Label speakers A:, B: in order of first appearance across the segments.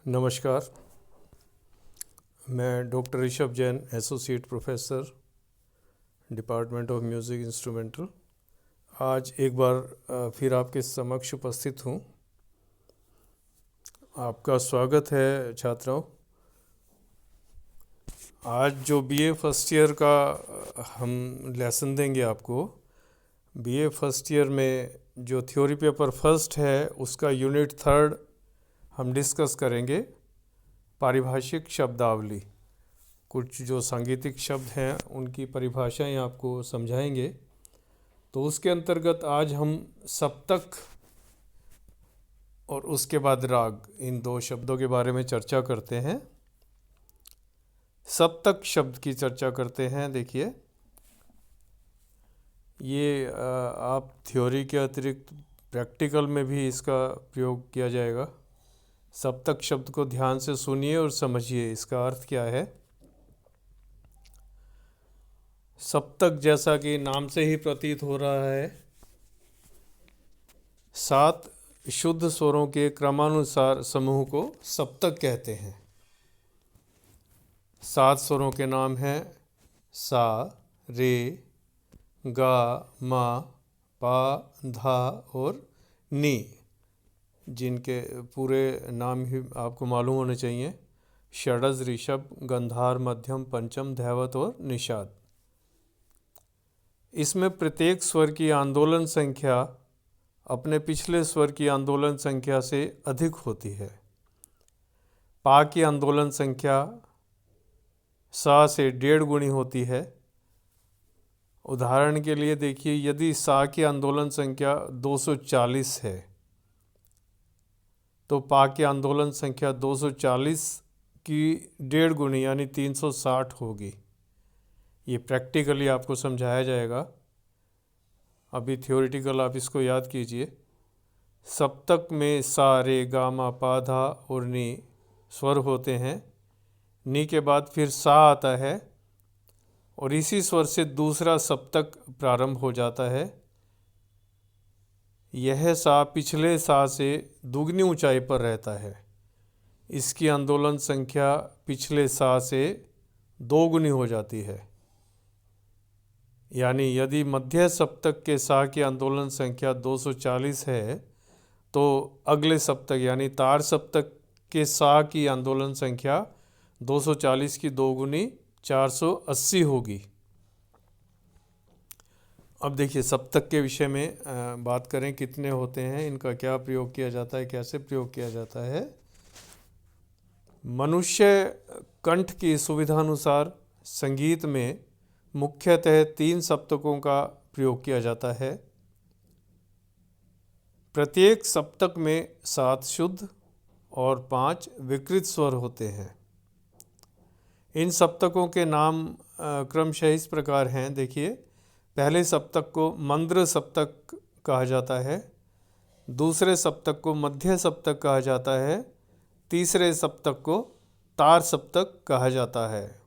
A: नमस्कार। मैं doctor Rishabh Jain, associate professor, department of music instrumental, आज एक बार फिर आपके समक्ष उपस्थित हूँ। आपका स्वागत है छात्रों। आज जो बीए फर्स्ट ईयर का हम लेसन देंगे आपको, बीए फर्स्ट ईयर में जो थ्योरी पेपर फर्स्ट है उसका यूनिट थर्ड हम डिस्कस करेंगे। पारिभाषिक शब्दावली, कुछ जो सांगीतिक शब्द हैं उनकी परिभाषाएं आपको समझाएंगे। तो उसके अंतर्गत आज हम सप्तक और उसके बाद राग, इन दो शब्दों के बारे में चर्चा करते हैं। सप्तक शब्द की चर्चा करते हैं। देखिए, ये आप थ्योरी के अतिरिक्त प्रैक्टिकल में भी इसका प्रयोग किया जाएगा। सप्तक शब्द को ध्यान से सुनिए और समझिए, इसका अर्थ क्या है। सप्तक, जैसा कि नाम से ही प्रतीत हो रहा है, 7 शुद्ध स्वरों के क्रमानुसार समूह को सप्तक कहते हैं। 7 स्वरों के नाम हैं सा, रे, गा, मा, पा, धा और नी, जिनके पूरे नाम ही आपको मालूम होने चाहिए: षडज, ऋषभ, गंधार, मध्यम, पंचम, धैवत और निषाद। इसमें प्रत्येक स्वर की आंदोलन संख्या अपने पिछले स्वर की आंदोलन संख्या से अधिक होती है। पा की आंदोलन संख्या सा से 1.5 गुनी होती है। उदाहरण के लिए देखिए, यदि सा की आंदोलन संख्या 240 है तो पा की आंदोलन संख्या 240 की 1.5 गुनी यानी 360 होगी। ये प्रैक्टिकली आपको समझाया जाएगा, अभी थ्योरेटिकल आप इसको याद कीजिए। सप्तक में सा, रे, गा, मा, पा, धा और नी स्वर होते हैं। नी के बाद फिर सा आता है और इसी स्वर से दूसरा सप्तक प्रारंभ हो जाता है। यह सा पिछले सा से दुगनी ऊंचाई पर रहता है। इसकी आंदोलन संख्या पिछले सा से 2 गुनी हो जाती है। यानी यदि मध्य सप्तक के सा की आंदोलन संख्या 240 है तो अगले सप्तक यानी तार सप्तक के सा की आंदोलन संख्या 240 की 2 गुनी 480 होगी। अब देखिए, सप्तक के विषय में बात करें, कितने होते हैं, इनका क्या प्रयोग किया जाता है, कैसे प्रयोग किया जाता है। मनुष्य कंठ की सुविधानुसार संगीत में मुख्यतः 3 सप्तकों का प्रयोग किया जाता है। प्रत्येक सप्तक में 7 शुद्ध और 5 विकृत स्वर होते हैं। इन सप्तकों के नाम क्रमशः इस प्रकार हैं। देखिए, पहले सप्तक को मंद्र सप्तक कहा जाता है, दूसरे सप्तक को मध्य सप्तक कहा जाता है, तीसरे सप्तक को तार सप्तक कहा जाता है।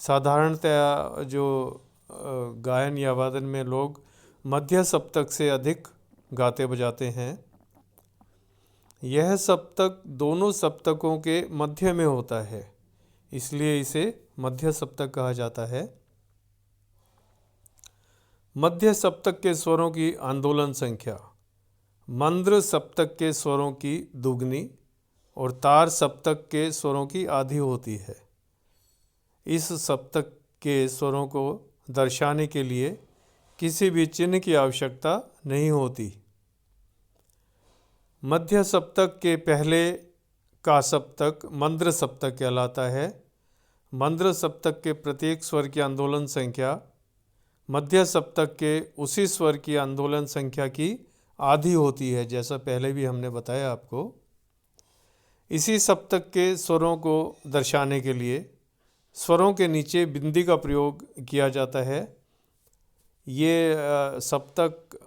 A: साधारणतया जो गायन या वादन में लोग मध्य सप्तक से अधिक गाते बजाते हैं। यह सप्तक दोनों सप्तकों के मध्य में होता है, इसलिए इसे मध्य सप्तक कहा जाता है। मध्य सप्तक के स्वरों की आंदोलन संख्या मंद्र सप्तक के स्वरों की दुगनी और तार सप्तक के स्वरों की आधी होती है। इस सप्तक के स्वरों को दर्शाने के लिए किसी भी चिन्ह की आवश्यकता नहीं होती। मध्य सप्तक के पहले का सप्तक मंद्र सप्तक कहलाता है। मंद्र सप्तक के प्रत्येक स्वर की आंदोलन संख्या मध्य सप्तक के उसी स्वर की आंदोलन संख्या की आधी होती है, जैसा पहले भी हमने बताया आपको। इसी सप्तक के स्वरों को दर्शाने के लिए स्वरों के नीचे बिंदी का प्रयोग किया जाता है। ये सप्तक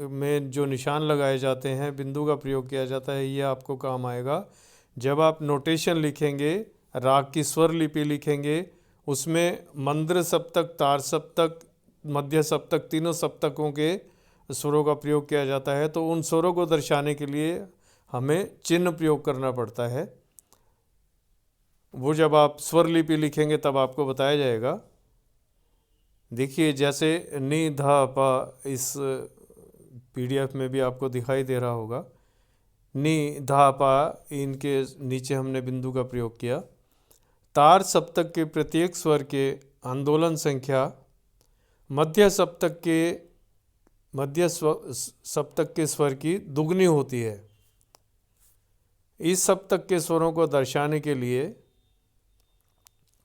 A: में जो निशान लगाए जाते हैं, बिंदु का प्रयोग किया जाता है, ये आपको काम आएगा जब आप नोटेशन लिखेंगे, राग की स्वर लिपि लिखेंगे, उसमें मंद्र सप्तक, तार सप्तक, मध्य सप्तक, तीनों सप्तकों के स्वरों का प्रयोग किया जाता है। तो उन स्वरों को दर्शाने के लिए हमें चिन्ह प्रयोग करना पड़ता है। वो जब आप स्वर लिपि लिखेंगे तब आपको बताया जाएगा। देखिए जैसे नि धा पा इस पीडीएफ में भी आपको दिखाई दे रहा होगा, नि धा पा इनके नीचे हमने बिंदु का प्रयोग किया। तार सप्तक के प्रत्येक स्वर के आंदोलन संख्या मध्य सप्तक के स्वर की दुगनी होती है। इस सप्तक के स्वरों को दर्शाने के लिए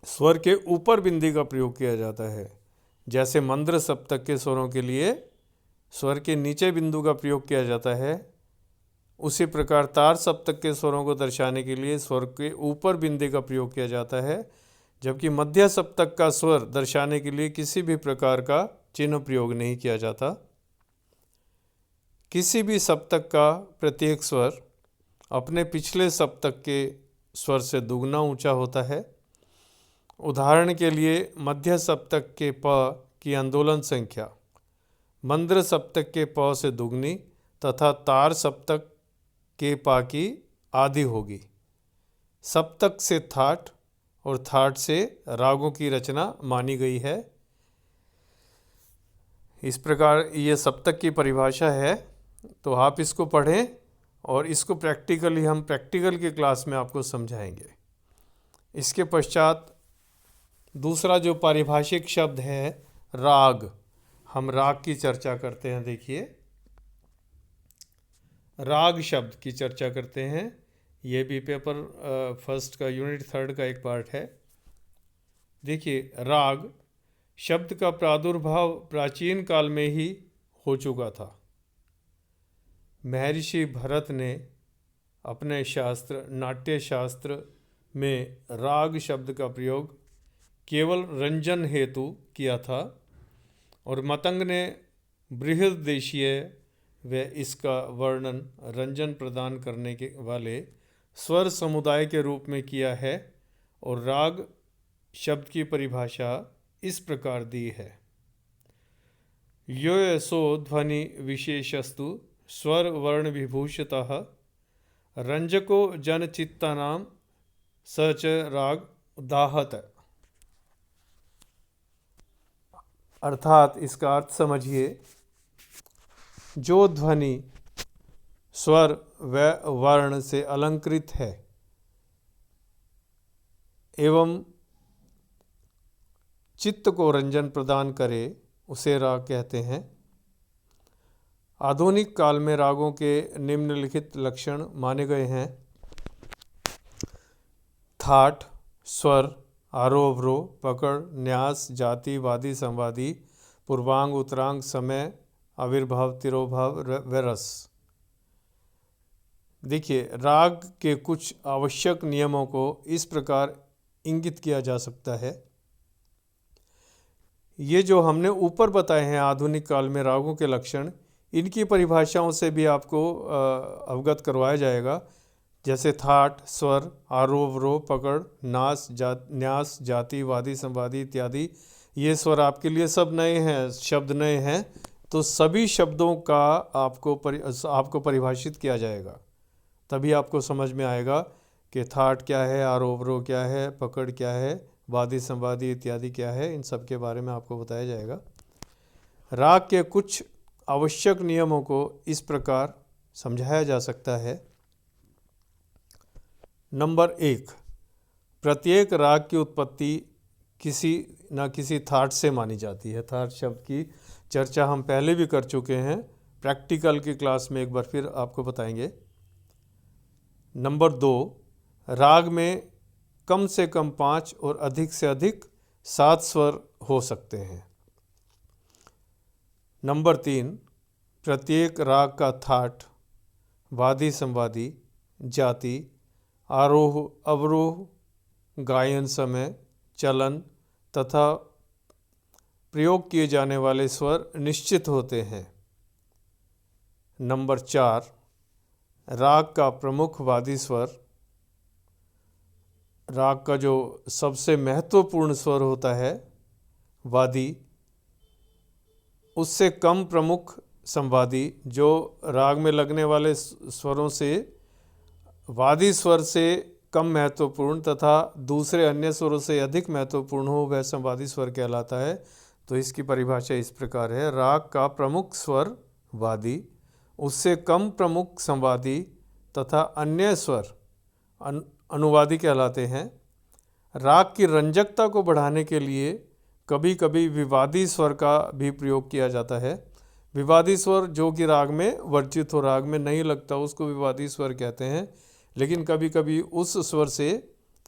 A: स्वर के ऊपर बिंदी का प्रयोग किया जाता है। जैसे मंद्र सप्तक के स्वरों के लिए स्वर के नीचे बिंदु का प्रयोग किया जाता है, उसी प्रकार तार सप्तक के स्वरों को दर्शाने के लिए स्वर के ऊपर बिंदी का प्रयोग किया जाता है। जबकि मध्य सप्तक का स्वर दर्शाने के लिए किसी भी प्रकार का चिन्ह प्रयोग नहीं किया जाता। किसी भी सप्तक का प्रत्येक स्वर अपने पिछले सप्तक के स्वर से दुगना ऊंचा होता है। उदाहरण के लिए मध्य सप्तक के प की आंदोलन संख्या मंद्र सप्तक के प से दुगनी तथा तार सप्तक के पा की आधी होगी। सप्तक से थाट और थाट से रागों की रचना मानी गई है। इस प्रकार ये सप्तक की परिभाषा है, तो आप इसको पढ़ें और इसको हम प्रैक्टिकल की क्लास में आपको समझाएंगे। इसके पश्चात दूसरा जो पारिभाषिक शब्द है राग, हम राग की चर्चा करते हैं। देखिए राग शब्द की चर्चा करते हैं। ये भी पेपर फर्स्ट का यूनिट 3 का एक पार्ट है। देखिए राग शब्द का प्रादुर्भाव प्राचीन काल में ही हो चुका था। महर्षि भरत ने अपने शास्त्र नाट्य शास्त्र में राग शब्द का प्रयोग केवल रंजन हेतु किया था और मतंग ने बृहद्देशीय व इसका वर्णन रंजन प्रदान करने के वाले स्वर समुदाय के रूप में किया है। और राग शब्द की परिभाषा इस प्रकार दी है। यो सो ध्वनि विशेषस्तु स्वर वर्ण विभूषितः रंजको जनचित्तानाम सच राग दाहत। अर्थात इसका अर्थ समझिए, जो ध्वनि स्वर व वर्ण से अलंकृत है एवं चित्त को रंजन प्रदान करे उसे राग कहते हैं। आधुनिक काल में रागों के निम्नलिखित लक्षण माने गए हैं। थाट, स्वर, आरोह अवरोह, पकड़, न्यास, जाति, वादी, संवादी, पूर्वांग, उत्तरांग, समय, आविर्भाव, तिरोभाव व रस। देखिए राग के कुछ आवश्यक नियमों को इस प्रकार इंगित किया जा सकता है। ये जो हमने ऊपर बताए हैं आधुनिक काल में रागों के लक्षण, इनकी परिभाषाओं से भी आपको अवगत करवाया जाएगा। जैसे थाट, स्वर, आरोह अवरोह, पकड़, न्यास, जाति, वादी, संवादी इत्यादि, ये स्वर आपके लिए सब नए हैं, शब्द नए हैं। तो सभी शब्दों का आपको परिभाषित किया जाएगा, तभी आपको समझ में आएगा कि थाट क्या है, आरोह अवरोह क्या है, पकड़ क्या है, वादी संवादी इत्यादि क्या है। इन सब के बारे में आपको बताया जाएगा। राग के कुछ आवश्यक नियमों को इस प्रकार समझाया जा सकता है। नंबर 1, प्रत्येक राग की उत्पत्ति किसी न किसी थाट से मानी जाती है। थाट शब्द की चर्चा हम पहले भी कर चुके हैं, प्रैक्टिकल की क्लास में एक बार फिर आपको बताएंगे। नंबर 2, राग में कम से कम 5 और अधिक से अधिक 7 स्वर हो सकते हैं। नंबर 3, प्रत्येक राग का थाट, वादी संवादी, जाति, आरोह अवरोह, गायन समय, चलन तथा प्रयोग किए जाने वाले स्वर निश्चित होते हैं। नंबर 4, राग का प्रमुख वादी स्वर, राग का जो सबसे महत्वपूर्ण स्वर होता है वादी, उससे कम प्रमुख संवादी, जो राग में लगने वाले स्वरों से वादी स्वर से कम महत्वपूर्ण तथा दूसरे अन्य स्वरों से अधिक महत्वपूर्ण हो वह संवादी स्वर कहलाता है। तो इसकी परिभाषा इस प्रकार है, राग का प्रमुख स्वर वादी, उससे कम प्रमुख संवादी तथा अन्य स्वर अनुवादी कहलाते हैं। राग की रंजकता को बढ़ाने के लिए कभी कभी विवादी स्वर का भी प्रयोग किया जाता है। विवादी स्वर जो कि राग में वर्जित हो, राग में नहीं लगता, उसको विवादी स्वर कहते हैं। लेकिन कभी कभी उस स्वर से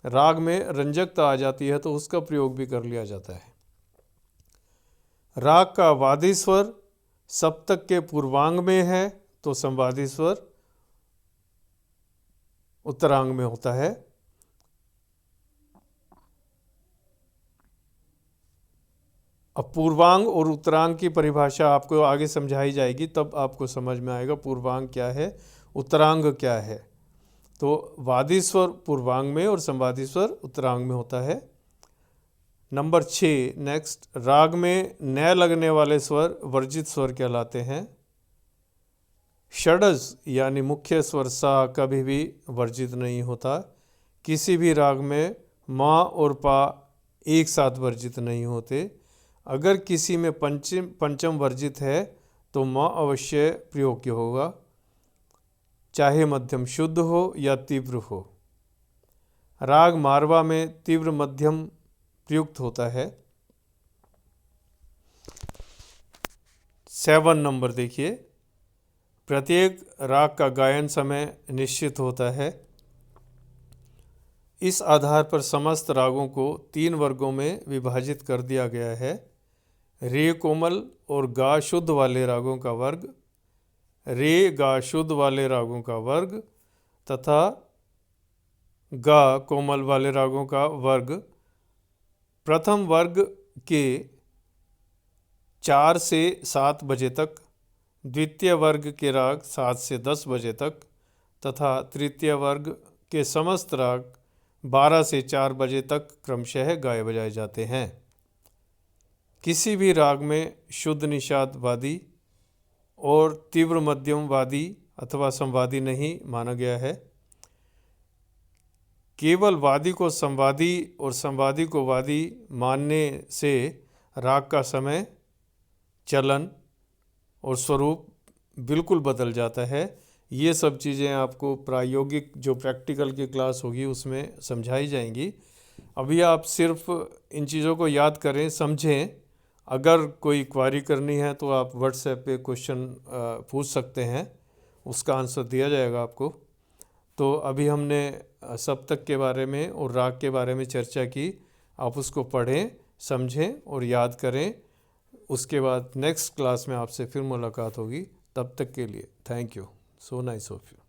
A: राग में रंजकता आ जाती है तो उसका प्रयोग भी कर लिया जाता है। राग का वादी स्वर सप्तक के पूर्वांग में है तो संवादी स्वर उत्तरांग में होता है। अब पूर्वांग और उत्तरांग की परिभाषा आपको आगे समझाई जाएगी, तब आपको समझ में आएगा पूर्वांग क्या है, उत्तरांग क्या है। तो वादी स्वर पूर्वांग में और संवादी स्वर उत्तरांग में होता है। नंबर 6 नेक्स्ट, राग में न लगने वाले स्वर वर्जित स्वर कहलाते हैं। षडज यानी मुख्य स्वर सा कभी भी वर्जित नहीं होता। किसी भी राग में माँ और पा एक साथ वर्जित नहीं होते। अगर किसी में पंचम वर्जित है तो माँ अवश्य प्रयोग्य होगा, चाहे मध्यम शुद्ध हो या तीव्र हो। राग मारवा में तीव्र मध्यम प्रयुक्त होता है। 7 नंबर देखिए, प्रत्येक राग का गायन समय निश्चित होता है। इस आधार पर समस्त रागों को 3 वर्गों में विभाजित कर दिया गया है। रे कोमल और गा शुद्ध वाले रागों का वर्ग, रे गा शुद्ध वाले रागों का वर्ग तथा गा कोमल वाले रागों का वर्ग। प्रथम वर्ग के 4 से 7 बजे तक, द्वितीय वर्ग के राग 7 से 10 बजे तक तथा तृतीय वर्ग के समस्त राग 12 से 4 बजे तक क्रमशः गाए बजाए जाते हैं। किसी भी राग में शुद्ध निषाद वादी और तीव्र मध्यम वादी अथवा संवादी नहीं माना गया है। केवल वादी को संवादी और संवादी को वादी मानने से राग का समय, चलन और स्वरूप बिल्कुल बदल जाता है। ये सब चीज़ें आपको प्रायोगिक जो प्रैक्टिकल की क्लास होगी उसमें समझाई जाएंगी। अभी आप सिर्फ इन चीज़ों को याद करें, समझें। अगर कोई क्वारी करनी है तो आप व्हाट्सएप पे क्वेश्चन पूछ सकते हैं, उसका आंसर दिया जाएगा आपको। तो अभी हमने सप्तक के बारे में और राग के बारे में चर्चा की। आप उसको पढ़ें, समझें और याद करें। उसके बाद नेक्स्ट क्लास में आपसे फिर मुलाकात होगी। तब तक के लिए thank you, so nice of you.